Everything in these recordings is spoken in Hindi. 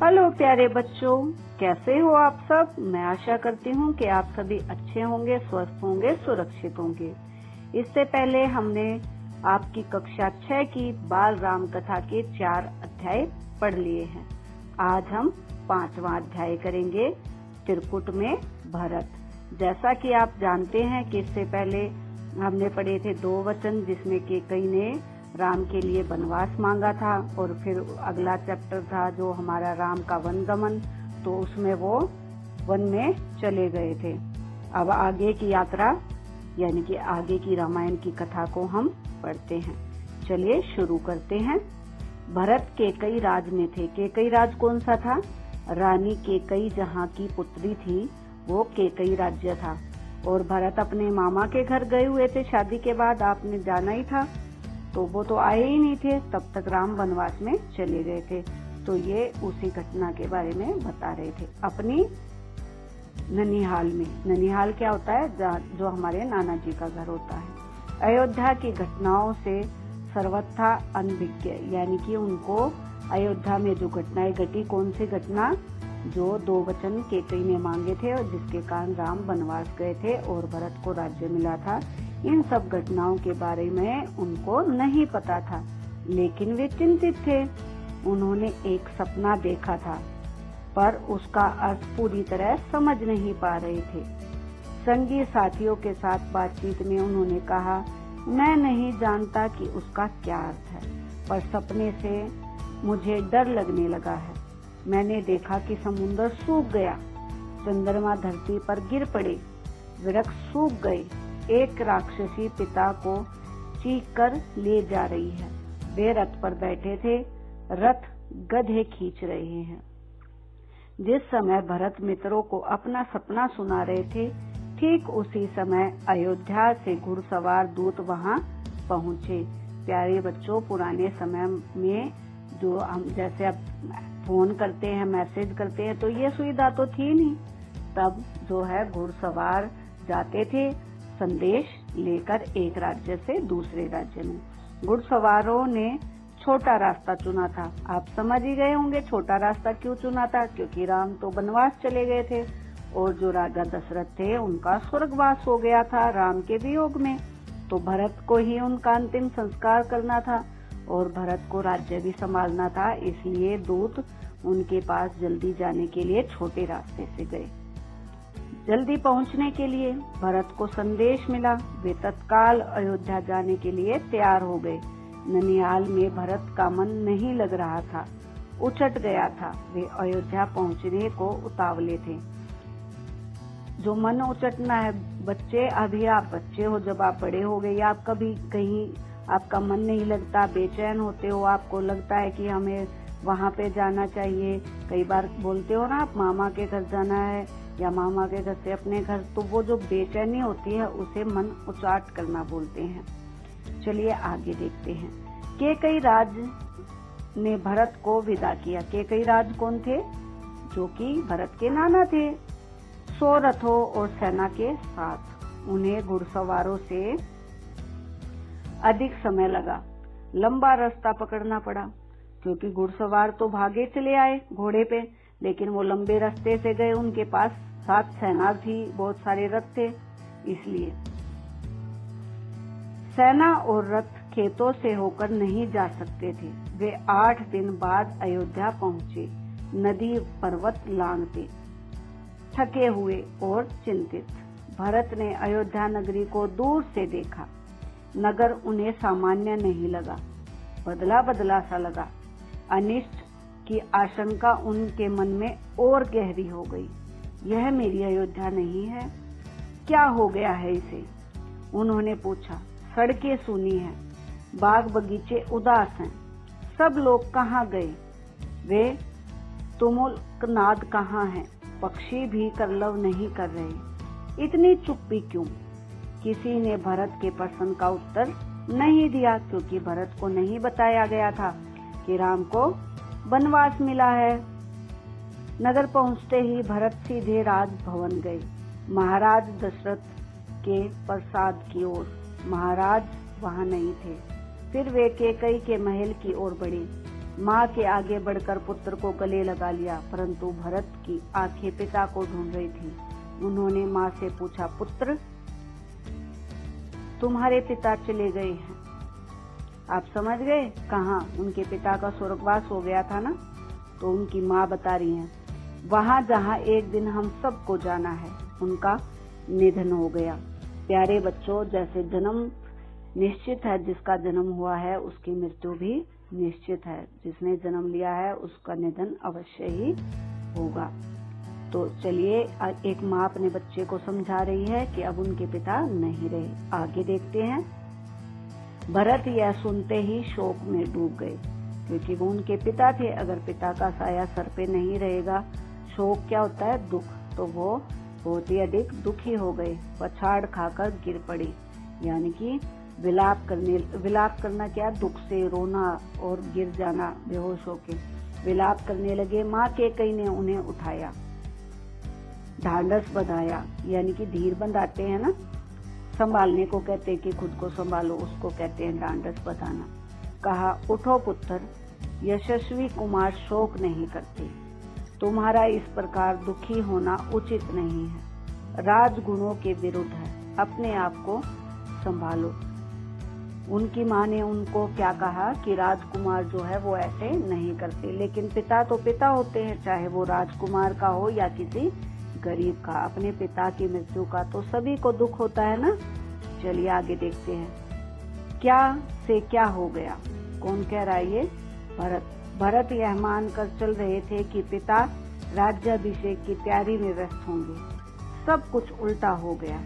हेलो प्यारे बच्चों, कैसे हो आप सब। मैं आशा करती हूँ कि आप सभी अच्छे होंगे, स्वस्थ होंगे, सुरक्षित होंगे। इससे पहले हमने आपकी कक्षा 6 की बाल राम कथा के 4 अध्याय पढ़ लिए हैं। आज हम 5वां अध्याय करेंगे, त्रिकुट में भरत। जैसा कि आप जानते हैं कि इससे पहले हमने पढ़े थे 2 वचन, जिसमें कैकेयी ने राम के लिए वनवास मांगा था, और फिर अगला चैप्टर था जो हमारा राम का वनगमन, तो उसमें वो वन में चले गए थे। अब आगे की यात्रा यानी कि आगे की रामायण की कथा को हम पढ़ते हैं। चलिए शुरू करते हैं। भरत कैकेयी राज में थे। कैकेयी राज कौन सा था? रानी कैकेयी जहाँ की पुत्री थी वो कैकेयी राज्य था। और भरत अपने मामा के घर गए हुए थे शादी के बाद, आपने जाना ही था। तो वो तो आए ही नहीं थे, तब तक राम वनवास में चले गए थे। तो ये उसी घटना के बारे में बता रहे थे अपनी ननिहाल में। ननिहाल क्या होता है? जो हमारे नाना जी का घर होता है। अयोध्या की घटनाओं से सर्वथा अनभिज्ञ, यानी कि उनको अयोध्या में जो घटनाएं घटी, कौन सी घटना? जो 2 वचन कैकेयी ने मांगे थे और जिसके कारण राम वनवास गए थे और भरत को राज्य मिला था, इन सब घटनाओं के बारे में उनको नहीं पता था, लेकिन वे चिंतित थे। उन्होंने एक सपना देखा था, पर उसका अर्थ पूरी तरह समझ नहीं पा रहे थे। संगी साथियों के साथ बातचीत में उन्होंने कहा, मैं नहीं जानता कि उसका क्या अर्थ है, पर सपने से मुझे डर लगने लगा है। मैंने देखा कि समुद्र सूख गया, चंद्रमा धरती पर गिर पड़े, वृक्ष सूख गए, एक राक्षसी पिता को चीख कर ले जा रही है। वे रथ पर बैठे थे, रथ गधे खींच रहे हैं। जिस समय भरत मित्रों को अपना सपना सुना रहे थे, ठीक उसी समय अयोध्या से घुड़सवार दूत वहां पहुंचे। प्यारे बच्चों, पुराने समय में जो हम जैसे अब फोन करते हैं, मैसेज करते हैं, तो ये सुविधा तो थी नहीं। तब जो है घुड़सवार जाते थे संदेश लेकर एक राज्य से दूसरे राज्य में। घुड़सवारों ने छोटा रास्ता चुना था। आप समझ ही गए होंगे छोटा रास्ता क्यों चुना था, क्योंकि राम तो वनवास चले गए थे और जो राजा दशरथ थे उनका स्वर्गवास हो गया था राम के वियोग में। तो भरत को ही उनका अंतिम संस्कार करना था और भरत को राज्य भी संभालना था, इसलिए दूत उनके पास जल्दी जाने के लिए छोटे रास्ते से गए। जल्दी पहुंचने के लिए भरत को संदेश मिला। वे तत्काल अयोध्या जाने के लिए तैयार हो गए। ननिहाल में भरत का मन नहीं लग रहा था, उचट गया था। वे अयोध्या पहुंचने को उतावले थे। जो मन उचटना है बच्चे, अभी आप बच्चे हो, जब आप बड़े हो गए, आप कभी कहीं आपका मन नहीं लगता, बेचैन होते हो, आपको लगता है कि हमें वहाँ पे जाना चाहिए। कई बार बोलते हो ना, आप मामा के घर जाना है या मामा के घर से अपने घर, तो वो जो बेचैनी होती है उसे मन उचाट करना बोलते हैं। चलिए आगे देखते हैं। कैकेयी राज ने भरत को विदा किया। कैकेयी राज कौन थे? जो कि भरत के नाना थे। 100 रथों और सेना के साथ उन्हें घुड़सवारों से अधिक समय लगा, लंबा रास्ता पकड़ना पड़ा, क्योंकि घुड़सवार तो भागे चले आए घोड़े पे, लेकिन वो लंबे रास्ते से गए। उनके पास 7 सेना थी, बहुत सारे रथ थे, इसलिए सेना और रथ खेतों से होकर नहीं जा सकते थे। वे 8 दिन बाद अयोध्या पहुंचे, नदी पर्वत लांघते, थके हुए और चिंतित। भरत ने अयोध्या नगरी को दूर से देखा। नगर उन्हें सामान्य नहीं लगा, बदला बदला सा लगा। अनिष्ट की आशंका उनके मन में और गहरी हो गई। यह मेरी अयोध्या नहीं है, क्या हो गया है इसे? उन्होंने पूछा। सड़कें सूनी हैं, बाग बगीचे उदास हैं, सब लोग कहाँ गए? वे तुमुल नाद कहाँ हैं? पक्षी भी कलरव नहीं कर रहे। इतनी चुप्पी क्यों? किसी ने भरत के प्रश्न का उत्तर नहीं दिया, क्योंकि भरत को नहीं बताया गया था कि राम को वनवास मिला है। नगर पहुंचते ही भरत सीधे राजभवन गए, महाराज दशरथ के प्रासाद की ओर। महाराज वहां नहीं थे। फिर वे कैकेयी के महल की ओर बढ़े। माँ के आगे बढ़कर पुत्र को गले लगा लिया, परंतु भरत की आंखें पिता को ढूंढ रही थी। उन्होंने माँ से पूछा, पुत्र, तुम्हारे पिता चले गए हैं। आप समझ गए कहाँ? उनके पिता का स्वर्गवास हो गया था ना। तो उनकी माँ बता रही है, वहां जहाँ एक दिन हम सबको जाना है, उनका निधन हो गया। प्यारे बच्चों, जैसे जन्म निश्चित है, जिसका जन्म हुआ है उसकी मृत्यु भी निश्चित है। जिसने जन्म लिया है उसका निधन अवश्य ही होगा। तो चलिए, एक माँ अपने बच्चे को समझा रही है कि अब उनके पिता नहीं रहे। आगे देखते हैं। भरत यह सुनते ही शोक में डूब गए, क्योंकि वो उनके पिता थे। अगर पिता का साया सर पे नहीं रहेगा, शोक क्या होता है? दुख। तो वो बहुत ही अधिक दुखी हो गए। पछाड़ खाकर गिर पड़ी, यानी कि विलाप करना क्या? दुख से रोना और गिर जाना, बेहोश होके विलाप करने लगे। माँ कैकेयी ने उन्हें उठाया, ढांढस बंधाया, यानी कि धीर बंधाते हैं ना, संभालने को कहते हैं कि खुद को संभालो, उसको कहते हैं ढांढस बंधाना। कहा, उठो पुत्र, यशस्वी कुमार शोक नहीं करते। तुम्हारा इस प्रकार दुखी होना उचित नहीं है, राजगुणों के विरुद्ध है। अपने आप को संभालो। उनकी माँ ने उनको क्या कहा कि राजकुमार जो है वो ऐसे नहीं करते, लेकिन पिता तो पिता होते हैं, चाहे वो राजकुमार का हो या किसी गरीब का। अपने पिता की मृत्यु का तो सभी को दुख होता है ना। चलिए आगे देखते हैं। क्या से क्या हो गया? कौन कह रहा है? ये भरत यह मानकर चल रहे थे कि पिता राज्याभिषेक की तैयारी में व्यस्त होंगे। सब कुछ उल्टा हो गया।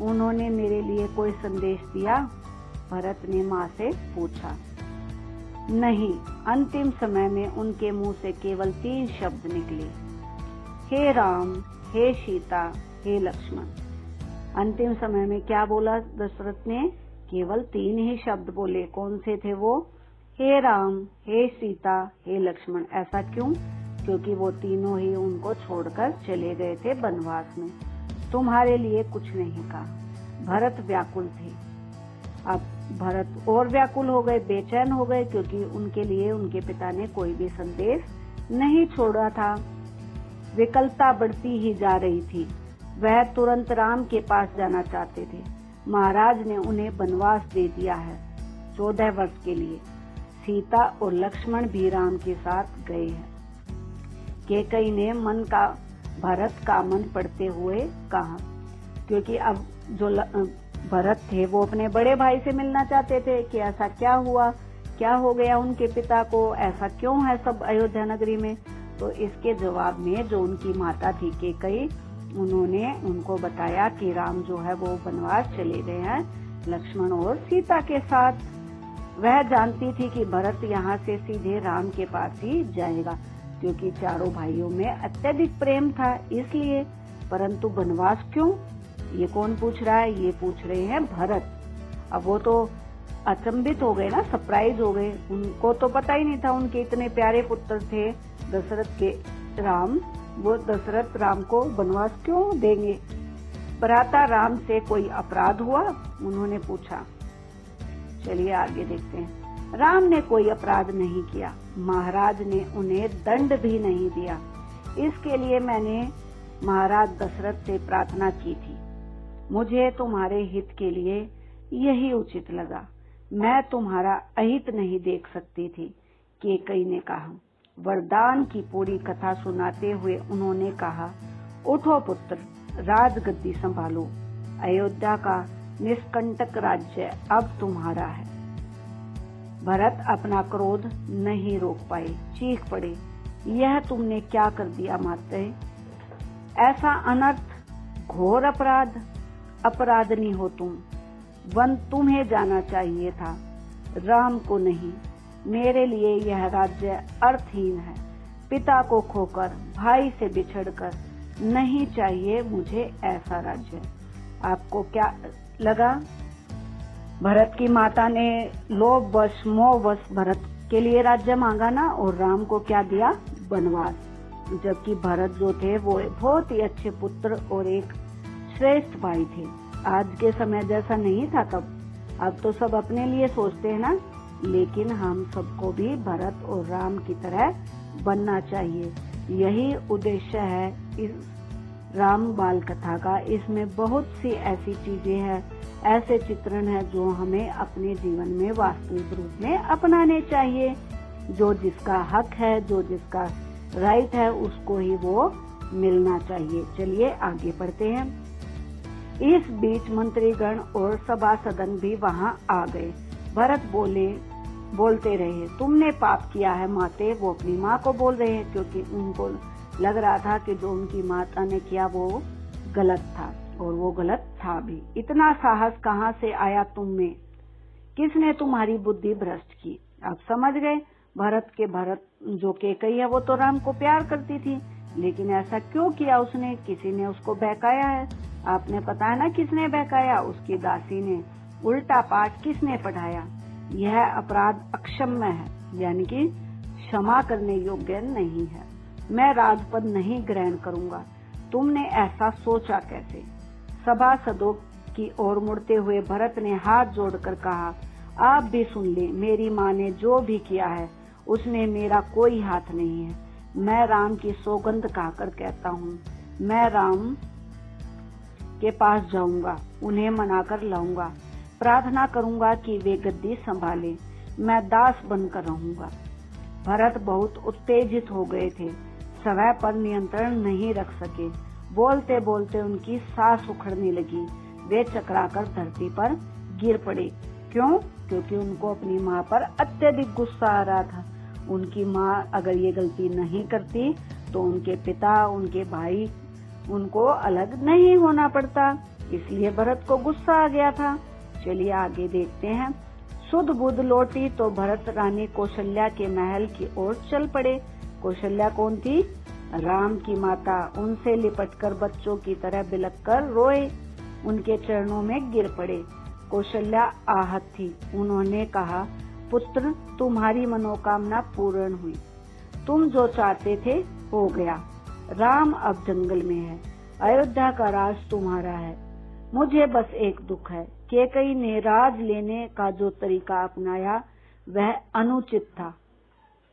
उन्होंने मेरे लिए कोई संदेश दिया? भरत ने माँ से पूछा। नहीं, अंतिम समय में उनके मुंह से केवल 3 शब्द निकले, हे राम, हे सीता, हे लक्ष्मण। अंतिम समय में क्या बोला दशरथ ने? केवल 3 ही शब्द बोले। कौन से थे वो? हे राम, हे सीता, हे लक्ष्मण। ऐसा क्यों? क्योंकि वो तीनों ही उनको छोड़कर चले गए थे वनवास में। तुम्हारे लिए कुछ नहीं कहा। भरत व्याकुल थे। अब भरत और व्याकुल हो गए, बेचैन हो गए, क्योंकि उनके लिए उनके पिता ने कोई भी संदेश नहीं छोड़ा था। विकलता बढ़ती ही जा रही थी। वह तुरंत राम के पास जाना चाहते थे। महाराज ने उन्हें वनवास दे दिया है 14 वर्ष के लिए। सीता और लक्ष्मण भी राम के साथ गए हैं। कैकेयी ने भरत का मन पढ़ते हुए कहा, क्योंकि अब जो भरत थे वो अपने बड़े भाई से मिलना चाहते थे कि ऐसा क्या हुआ, क्या हो गया उनके पिता को, ऐसा क्यों है सब अयोध्या नगरी में। तो इसके जवाब में जो उनकी माता थी कैकेयी, उन्होंने उनको बताया कि राम जो है वो वनवास चले गए हैं लक्ष्मण और सीता के साथ। वह जानती थी कि भरत यहाँ से सीधे राम के पास ही जाएगा, क्योंकि चारों भाइयों में अत्यधिक प्रेम था इसलिए। परंतु वनवास क्यों? ये कौन पूछ रहा है? ये पूछ रहे हैं भरत। अब वो तो अचंभित हो गए ना, सरप्राइज हो गए। उनको तो पता ही नहीं था उनके इतने प्यारे पुत्र थे दशरथ के राम, वो दशरथ राम को वनवास क्यों देंगे। भ्राता राम से कोई अपराध हुआ? उन्होंने पूछा। चलिए आगे देखते हैं। राम ने कोई अपराध नहीं किया। महाराज ने उन्हें दंड भी नहीं दिया। इसके लिए मैंने महाराज दशरथ से प्रार्थना की थी। मुझे तुम्हारे हित के लिए यही उचित लगा। मैं तुम्हारा अहित नहीं देख सकती थी, कैकेयी ने कहा। वरदान की पूरी कथा सुनाते हुए उन्होंने कहा, उठो पुत्र, राजगद्दी संभालो। अयोध्या का निष्कंटक राज्य अब तुम्हारा है। भरत अपना क्रोध नहीं रोक पाए, चीख पड़े, यह तुमने क्या कर दिया माते? ऐसा अनर्थ, घोर अपराधनी हो तुम। वन तुम्हें जाना चाहिए था, राम को नहीं। मेरे लिए यह राज्य अर्थहीन है। पिता को खोकर, भाई से बिछड़कर नहीं चाहिए मुझे ऐसा राज्य। आपको क्या लगा? भरत की माता ने लोभवश मोहवश भरत के लिए राज्य मांगा ना, और राम को क्या दिया? वनवास। जबकि भरत जो थे वो बहुत ही अच्छे पुत्र और एक श्रेष्ठ भाई थे। आज के समय जैसा नहीं था तब। अब तो सब अपने लिए सोचते हैं ना, लेकिन हम सबको भी भरत और राम की तरह बनना चाहिए। यही उद्देश्य है इस राम बाल कथा का। इसमें बहुत सी ऐसी चीजें हैं, ऐसे चित्रण है जो हमें अपने जीवन में वास्तविक रूप में अपनाने चाहिए। जो जिसका हक है, जो जिसका राइट है, उसको ही वो मिलना चाहिए। चलिए आगे बढ़ते हैं। इस बीच मंत्रीगण और सभासदन भी वहां आ गए। भरत बोलते रहे, तुमने पाप किया है माते। वो अपनी माँ को बोल रहे हैं क्योंकि उनको लग रहा था कि जो उनकी माता ने किया वो गलत था, और वो गलत था भी। इतना साहस कहाँ से आया तुम में? किसने तुम्हारी बुद्धि भ्रष्ट की? आप समझ गए। भरत जो केकई है वो तो राम को प्यार करती थी, लेकिन ऐसा क्यों किया उसने? किसी ने उसको बहकाया है। आपने पता है ना किसने बहकाया? उसकी दासी ने। उल्टा पाठ किसने पढ़ाया? यह अपराध अक्षम्य है, यानी कि क्षमा करने योग्य नहीं है। मैं राजपद नहीं ग्रहण करूंगा। तुमने ऐसा सोचा कैसे? सभासदों की ओर मुड़ते हुए भरत ने हाथ जोड़कर कहा, आप भी सुन ले। मेरी माँ ने जो भी किया है उसमें मेरा कोई हाथ नहीं है। मैं राम की सौगंध खाकर कहता हूँ, मैं राम के पास जाऊंगा, उन्हें मनाकर लाऊंगा, प्रार्थना करूंगा कि वे गद्दी संभाले, मैं दास बनकर रहूंगा। भरत बहुत उत्तेजित हो गए थे, स्वयं पर नियंत्रण नहीं रख सके। बोलते बोलते उनकी सांस उखड़ने लगी। वे चकराकर धरती पर गिर पड़े। क्यों? क्योंकि उनको अपनी माँ पर अत्यधिक गुस्सा आ रहा था। उनकी माँ अगर ये गलती नहीं करती तो उनके पिता, उनके भाई, उनको अलग नहीं होना पड़ता। इसलिए भरत को गुस्सा आ गया था। चलिए आगे देखते हैं। सुध बुध लौटी तो भरत रानी कौशल्या के महल की ओर चल पड़े। कौशल्या कौन थी? राम की माता। उनसे लिपटकर बच्चों की तरह बिलख कर रोए, उनके चरणों में गिर पड़े। कौशल्या आहत थी। उन्होंने कहा, पुत्र, तुम्हारी मनोकामना पूर्ण हुई। तुम जो चाहते थे हो गया। राम अब जंगल में है, अयोध्या का राज तुम्हारा है। मुझे बस एक दुख है, कैकेयी ने राज लेने का जो तरीका अपनाया वह अनुचित था,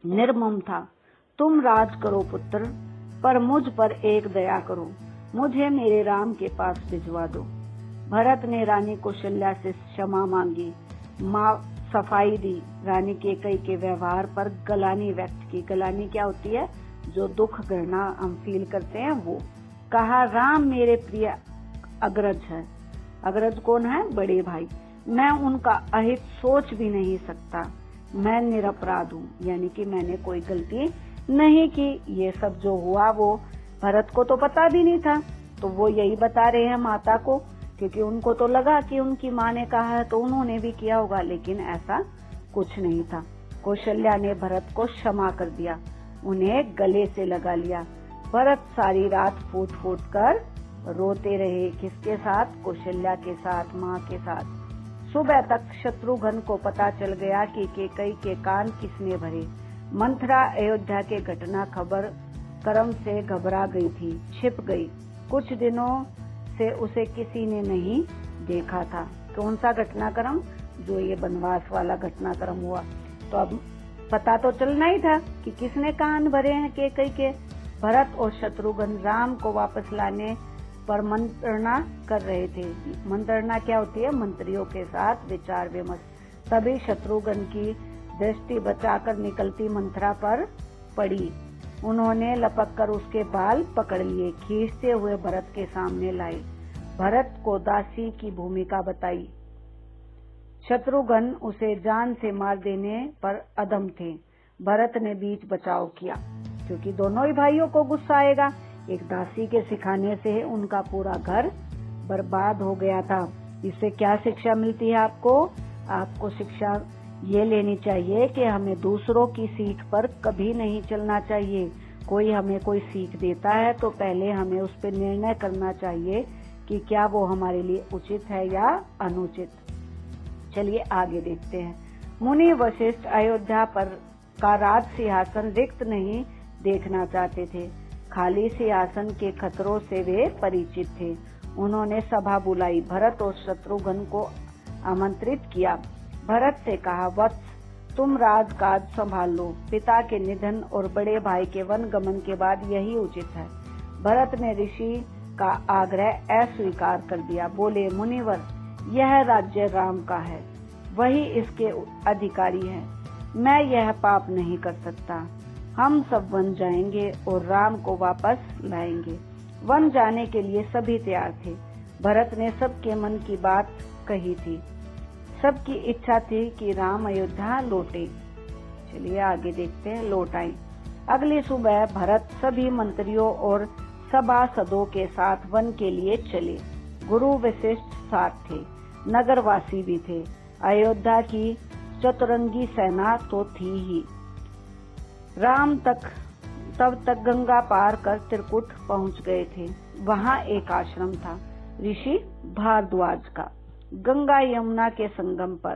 निर्मम था। तुम राज करो पुत्र, पर मुझ पर एक दया करो, मुझे मेरे राम के पास भिजवा दो। भरत ने रानी कौशल्या से क्षमा मांगी, सफाई दी। रानी कैकेयी के व्यवहार पर गलानी व्यक्त की। गलानी क्या होती है? जो दुख घृणा हम फील करते हैं वो। कहा, राम मेरे प्रिय अग्रज है। अग्रज कौन है? बड़े भाई। मैं उनका अहित सोच भी नहीं सकता। मैं निरपराध हूँ, यानी कि मैंने कोई गलती नहीं की। ये सब जो हुआ वो भरत को तो पता भी नहीं था, तो वो यही बता रहे हैं माता को, क्योंकि उनको तो लगा कि उनकी माँ ने कहा है तो उन्होंने भी किया होगा, लेकिन ऐसा कुछ नहीं था। कौशल्या ने भरत को क्षमा कर दिया, उन्हें गले से लगा लिया। भरत सारी रात फूट फूट कर रोते रहे। किसके साथ? कौशल्या के साथ, माँ के साथ। सुबह तक शत्रुघ्न को पता चल गया कि कैकेयी के कान किसने भरे। मंथरा अयोध्या के घटना खबर क्रम से घबरा गई थी, छिप गई। कुछ दिनों से उसे किसी ने नहीं देखा था। कौन सा घटनाक्रम? जो ये वनवास वाला घटनाक्रम हुआ। तो अब पता तो चलना ही था कि किसने कान भरे हैं कैकेयी के। भरत और शत्रुघ्न राम को वापस लाने पर मंत्रणा कर रहे थे। मंत्रणा क्या होती है? मंत्रियों के साथ विचार विमर्श। तभी शत्रुघ्न की दृष्टि बचाकर निकलती मंथरा पर पड़ी। उन्होंने लपक कर उसके बाल पकड़ लिए, खींचते हुए भरत के सामने लाए। भरत को दासी की भूमिका बताई। शत्रुघ्न उसे जान से मार देने पर अदम थे। भरत ने बीच बचाव किया, क्योंकि दोनों ही भाइयों को गुस्सा आएगा। एक दासी के सिखाने से उनका पूरा घर बर्बाद हो गया था। इससे क्या शिक्षा मिलती है आपको? आपको शिक्षा ये लेनी चाहिए कि हमें दूसरों की सीख पर कभी नहीं चलना चाहिए। कोई हमें कोई सीख देता है तो पहले हमें उस पर निर्णय करना चाहिए कि क्या वो हमारे लिए उचित है या अनुचित। चलिए आगे देखते हैं। मुनि वशिष्ठ अयोध्या पर का राज सिंहासन रिक्त नहीं देखना चाहते थे। खाली सिंहासन के खतरों से वे परिचित थे। उन्होंने सभा बुलाई, भरत और शत्रुघ्न को आमंत्रित किया। भरत से कहा, वत्स, तुम राजकाज संभाल लो। पिता के निधन और बड़े भाई के वन गमन के बाद यही उचित है। भरत ने ऋषि का आग्रह अस्वीकार कर दिया। बोले, मुनिवर, यह राज्य राम का है, वही इसके अधिकारी है। मैं यह पाप नहीं कर सकता। हम सब वन जाएंगे और राम को वापस लाएंगे। वन जाने के लिए सभी तैयार थे। भरत ने सबके मन की बात कही थी। सबकी इच्छा थी कि राम अयोध्या लौटे। चलिए आगे देखते हैं। लौट आए। अगली सुबह भरत सभी मंत्रियों और सभासदों के साथ वन के लिए चले। गुरु वशिष्ठ साथ थे, नगरवासी भी थे। अयोध्या की चतुरंगी सेना तो थी ही। राम तब तक गंगा पार कर त्रिकुट पहुंच गए थे। वहां एक आश्रम था, ऋषि भारद्वाज का। गंगा यमुना के संगम पर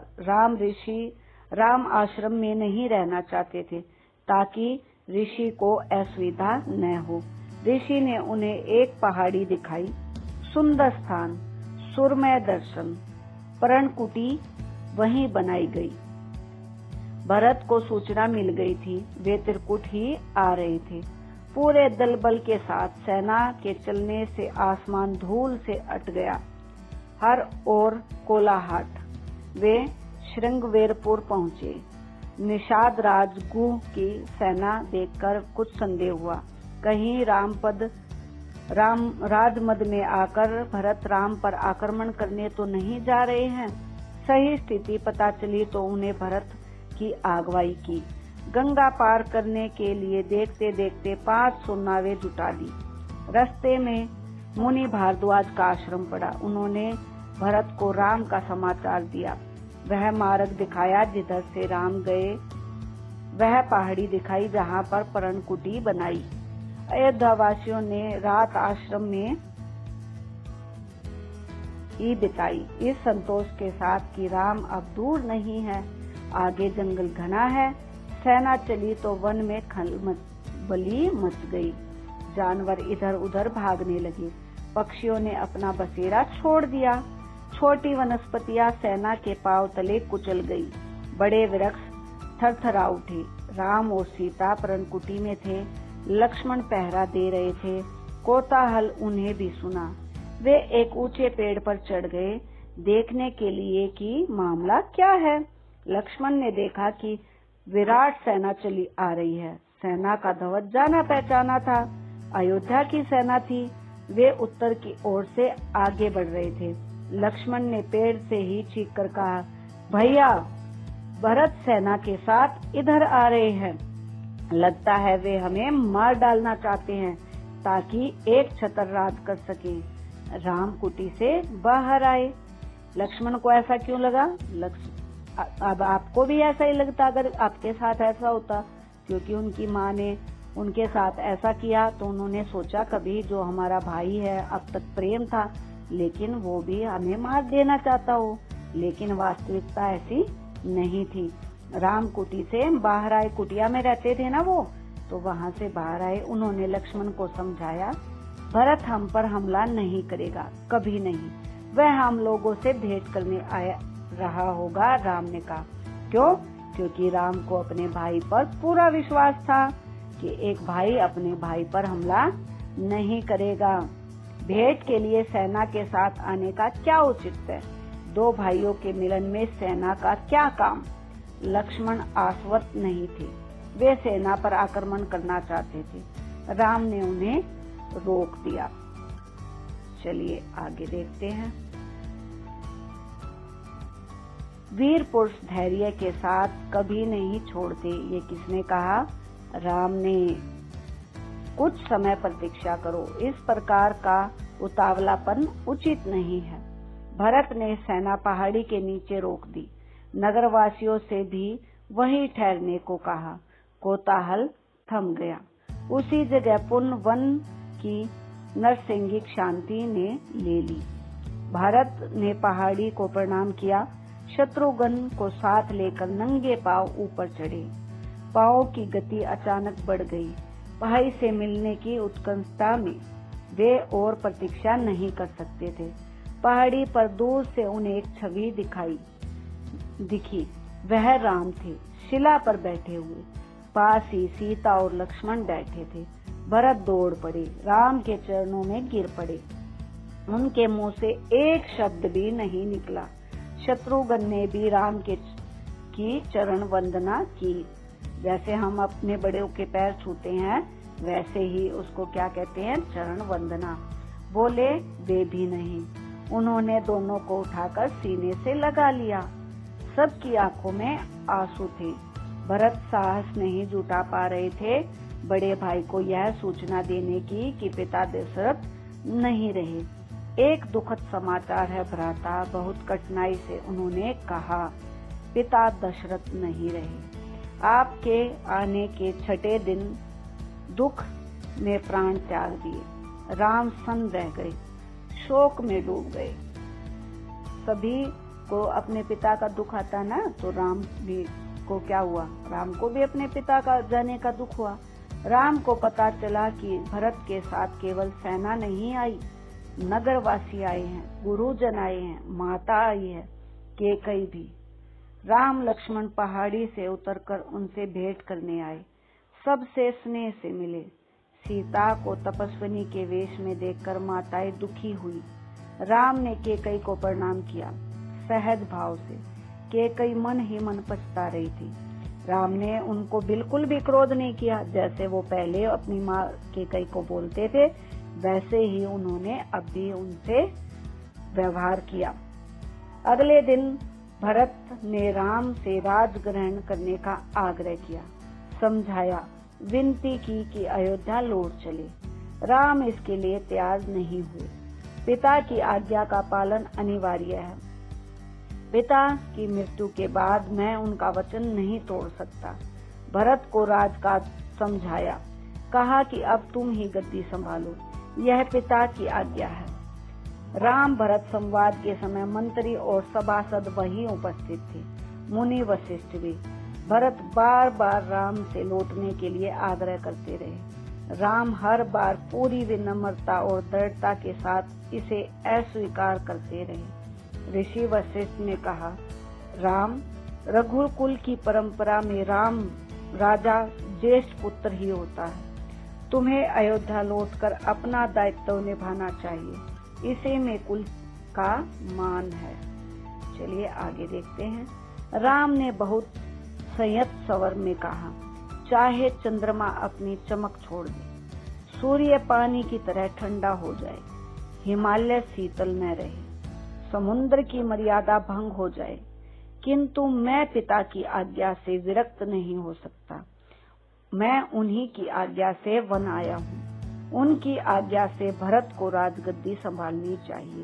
राम आश्रम में नहीं रहना चाहते थे, ताकि ऋषि को असुविधा न हो। ऋषि ने उन्हें एक पहाड़ी दिखाई, सुंदर स्थान, सुरमय दर्शन, पर्णकुटी वहीं बनाई गई। भरत को सूचना मिल गई थी, वे त्रिकुट ही आ रहे थे। पूरे दल बल के साथ सेना के चलने से आसमान धूल से अट गया। हर ओर कोलाहट। वे श्रृंगवेरपुर पहुंचे। निषाद राज गुह की सेना देखकर कुछ संदेह हुआ। कहीं राजमद में आकर भरत राम पर आक्रमण करने तो नहीं जा रहे हैं। सही स्थिति पता चली तो उन्हें भरत की अगुवाई की। गंगा पार करने के लिए देखते देखते 500 नावें जुटा ली। रास्ते में मुनि भारद्वाज का आश्रम पड़ा। उन्होंने भरत को राम का समाचार दिया। वह मार्ग दिखाया जिधर से राम गए, वह पहाड़ी दिखाई जहां पर पर्णकुटी बनाई। अयोध्या वासियों ने रात आश्रम में ही बिताई, इस संतोष के साथ कि राम अब दूर नहीं है। आगे जंगल घना है। सेना चली तो वन में खलबली मच गई। जानवर इधर उधर भागने लगे। पक्षियों ने अपना बसेरा छोड़ दिया। छोटी वनस्पतियां सेना के पांव तले कुचल गई। बड़े वृक्ष थरथरा उठे। राम और सीता पर्णकुटी में थे। लक्ष्मण पहरा दे रहे थे। कोलाहल उन्हें भी सुना। वे एक ऊंचे पेड़ पर चढ़ गए, देखने के लिए कि मामला क्या है। लक्ष्मण ने देखा कि विराट सेना चली आ रही है। सेना का ध्वज जाना पहचाना था, अयोध्या की सेना थी। वे उत्तर की ओर से आगे बढ़ रहे थे। लक्ष्मण ने पेड़ से ही चीख कर कहा, भैया, भरत सेना के साथ इधर आ रहे हैं। लगता है वे हमें मार डालना चाहते हैं, ताकि एक छतर राज कर सके। राम कुटी से बाहर आए। लक्ष्मण को ऐसा क्यों लगा? अब आपको भी ऐसा ही लगता अगर आपके साथ ऐसा होता, क्योंकि उनकी माँ ने उनके साथ ऐसा किया तो उन्होंने सोचा कभी जो हमारा भाई है, अब तक प्रेम था, लेकिन वो भी हमें मार देना चाहता हो। लेकिन वास्तविकता ऐसी नहीं थी। राम कुटी से बाहर आए, कुटिया में रहते थे ना वो, तो वहाँ से बाहर आए। उन्होंने लक्ष्मण को समझाया, भरत हम पर हमला नहीं करेगा, कभी नहीं। वह हम लोगों से भेंट करने आया रहा होगा। राम ने कहा, क्यों? क्योंकि राम को अपने भाई पर पूरा विश्वास था कि एक भाई अपने भाई पर हमला नहीं करेगा। भेंट के लिए सेना के साथ आने का क्या उचित है? दो भाइयों के मिलन में सेना का क्या काम? लक्ष्मण आश्वस्त नहीं थे, वे सेना पर आक्रमण करना चाहते थे। राम ने उन्हें रोक दिया। चलिए आगे देखते हैं। वीर पुरुष धैर्य के साथ कभी नहीं छोड़ते, ये किसने कहा? राम ने। कुछ समय प्रतीक्षा करो, इस प्रकार का उतावलापन उचित नहीं है। भरत ने सेना पहाड़ी के नीचे रोक दी। नगरवासियों से भी वहीं ठहरने को कहा। कोलाहल थम गया। उसी जगह पुनः वन की नरसिंगिक शांति ने ले ली। भरत ने पहाड़ी को प्रणाम किया। शत्रुघ्न को साथ लेकर नंगे पांव ऊपर चढ़े। पांव की गति अचानक बढ़ गई। भाई से मिलने की उत्कंठा में वे और प्रतीक्षा नहीं कर सकते थे। पहाड़ी पर दूर से उन्हें एक छवि दिखी। वह राम थे। शिला पर बैठे हुए। पास ही सीता और लक्ष्मण बैठे थे। भरत दौड़ पड़े, राम के चरणों में गिर पड़े। उनके मुंह से एक शब्द भी नहीं निकला। शत्रुघ्न ने भी राम की चरण वंदना की। जैसे हम अपने बड़ों के पैर छूते हैं, वैसे ही उसको क्या कहते हैं, चरण वंदना। बोले वे भी नहीं। उन्होंने दोनों को उठाकर सीने से लगा लिया। सबकी आंखों में आंसू थे। भरत साहस नहीं जुटा पा रहे थे बड़े भाई को यह सूचना देने की कि पिता दशरथ नहीं रहे। एक दुखद समाचार है भ्राता, बहुत कठिनाई से उन्होंने कहा, पिता दशरथ नहीं रहे। आपके आने के 6ठे दिन दुख में प्राण त्याग दिए। राम सन्न रह गए, शोक में डूब गए। सभी को अपने पिता का दुख आता ना, तो राम भी को क्या हुआ, राम को भी अपने पिता का जाने का दुख हुआ। राम को पता चला कि भरत के साथ केवल सेना नहीं आई, नगरवासी आए हैं, गुरुजन आए हैं, माता आई है, कैकेयी भी। राम लक्ष्मण पहाड़ी से उतरकर उनसे भेंट करने आए, सबसे स्नेह से मिले। सीता को तपस्विनी के वेश में देखकर माताएं दुखी हुई। राम ने कैकेयी को प्रणाम किया सहज भाव से। कैकेयी मन ही मन पछता रही थी। राम ने उनको बिल्कुल भी क्रोध नहीं किया। जैसे वो पहले अपनी माँ कैकेयी को बोलते थे, वैसे ही उन्होंने अब भी उनसे व्यवहार किया। अगले दिन भरत ने राम से राज ग्रहण करने का आग्रह किया, समझाया, विनती की कि अयोध्या लौट चले। राम इसके लिए तैयार नहीं हुए। पिता की आज्ञा का पालन अनिवार्य है। पिता की मृत्यु के बाद मैं उनका वचन नहीं तोड़ सकता। भरत को राजकाज समझाया, कहा कि अब तुम ही गद्दी संभालो, यह पिता की आज्ञा है। राम भरत संवाद के समय मंत्री और सभासद वहीं उपस्थित थे, मुनि वशिष्ठ भी। भरत बार बार राम से लौटने के लिए आग्रह करते रहे। राम हर बार पूरी विनम्रता और दृढ़ता के साथ इसे अस्वीकार करते रहे। ऋषि वशिष्ठ ने कहा, राम, रघुकुल की परंपरा में राम राजा ज्येष्ठ पुत्र ही होता है। तुम्हें अयोध्या लौटकर अपना दायित्व निभाना चाहिए, इसी में कुल का मान है। चलिए आगे देखते हैं। राम ने बहुत संयत स्वर में कहा, चाहे चंद्रमा अपनी चमक छोड़ दे, सूर्य पानी की तरह ठंडा हो जाए, हिमालय शीतल न रहे, समुद्र की मर्यादा भंग हो जाए, किंतु मैं पिता की आज्ञा से विरक्त नहीं हो सकता। मैं उन्हीं की आज्ञा से वन आया हूँ। उनकी आज्ञा से भरत को राजगद्दी संभालनी चाहिए।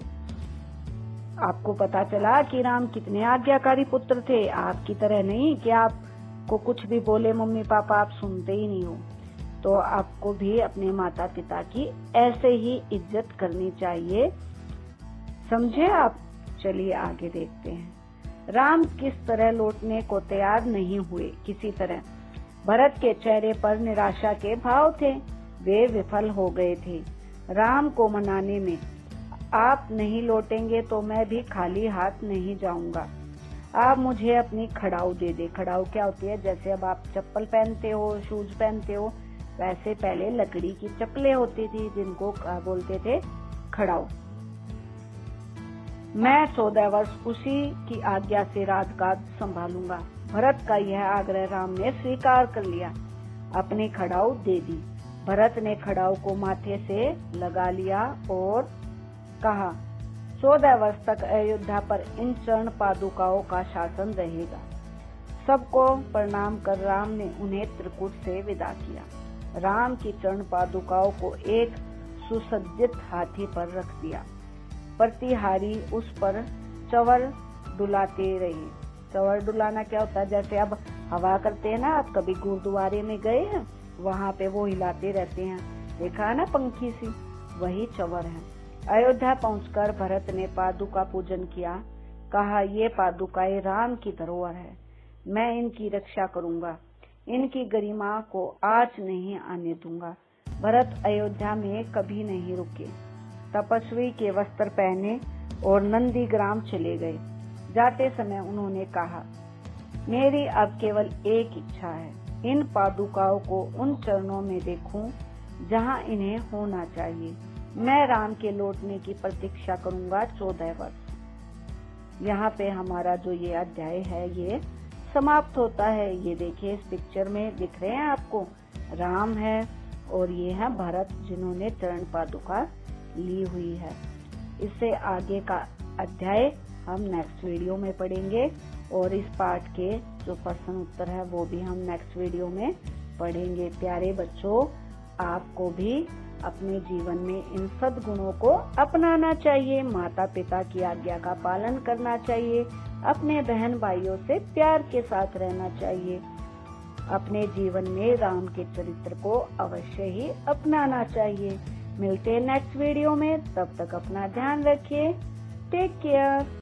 आपको पता चला कि राम कितने आज्ञाकारी पुत्र थे, आपकी तरह नहीं कि आपको कुछ भी बोले मम्मी पापा आप सुनते ही नहीं हो। तो आपको भी अपने माता पिता की ऐसे ही इज्जत करनी चाहिए, समझे आप। चलिए आगे देखते हैं। राम किस तरह लौटने को तैयार नहीं हुए। किसी तरह भरत के चेहरे पर निराशा के भाव थे, वे विफल हो गए थे राम को मनाने में। आप नहीं लौटेंगे तो मैं भी खाली हाथ नहीं जाऊंगा। आप मुझे अपनी खड़ाऊ दे दे। खड़ाऊ क्या होती है, जैसे अब आप चप्पल पहनते हो, शूज पहनते हो, वैसे पहले लकड़ी की चप्पलें होती थी जिनको बोलते थे खड़ाऊ। मैं 14 वर्ष उसी की आज्ञा से राजकाज संभालूंगा। भरत का यह आग्रह राम ने स्वीकार कर लिया, अपनी खड़ाऊ दे दी। भरत ने खड़ाऊ को माथे से लगा लिया और कहा, 14 वर्ष तक अयोध्या पर इन चरण पादुकाओं का शासन रहेगा। सबको प्रणाम कर राम ने उन्हें त्रिकुट से विदा किया। राम की चरण पादुकाओं को एक सुसज्जित हाथी पर रख दिया। प्रतिहारी उस पर चवर डुलाते रहे। चवर डुलाना क्या होता है, जैसे अब हवा करते हैं ना, आप कभी गुरुद्वारे में गए हैं, वहाँ पे वो हिलाते रहते हैं, देखा है ना पंखी सी, वही चवर है। अयोध्या पहुंचकर भरत ने पादुका पूजन किया। कहा, ये पादुकाएं राम की धरोहर है, मैं इनकी रक्षा करूंगा, इनकी गरिमा को आँच नहीं आने दूंगा। भरत अयोध्या में कभी नहीं रुके, तपस्वी के वस्त्र पहने और नंदीग्राम चले गए। जाते समय उन्होंने कहा, मेरी अब केवल एक इच्छा है, इन पादुकाओं को उन चरणों में देखूं जहां इन्हें होना चाहिए। मैं राम के लौटने की प्रतीक्षा करूंगा 14 वर्ष। यहाँ पे हमारा जो ये अध्याय है ये समाप्त होता है। ये देखिए, इस पिक्चर में दिख रहे हैं आपको, राम है और ये है भरत जिन्होंने चरण पादुका ली हुई है। इससे आगे का अध्याय हम नेक्स्ट वीडियो में पढ़ेंगे और इस पाठ के जो प्रश्न उत्तर है वो भी हम नेक्स्ट वीडियो में पढ़ेंगे। प्यारे बच्चों, आपको भी अपने जीवन में इन सद्गुणों को अपनाना चाहिए, माता पिता की आज्ञा का पालन करना चाहिए, अपने बहन भाइयों से प्यार के साथ रहना चाहिए, अपने जीवन में राम के चरित्र को अवश्य ही अपनाना चाहिए। मिलते हैं नेक्स्ट वीडियो में, तब तक अपना ध्यान रखिए। Take care.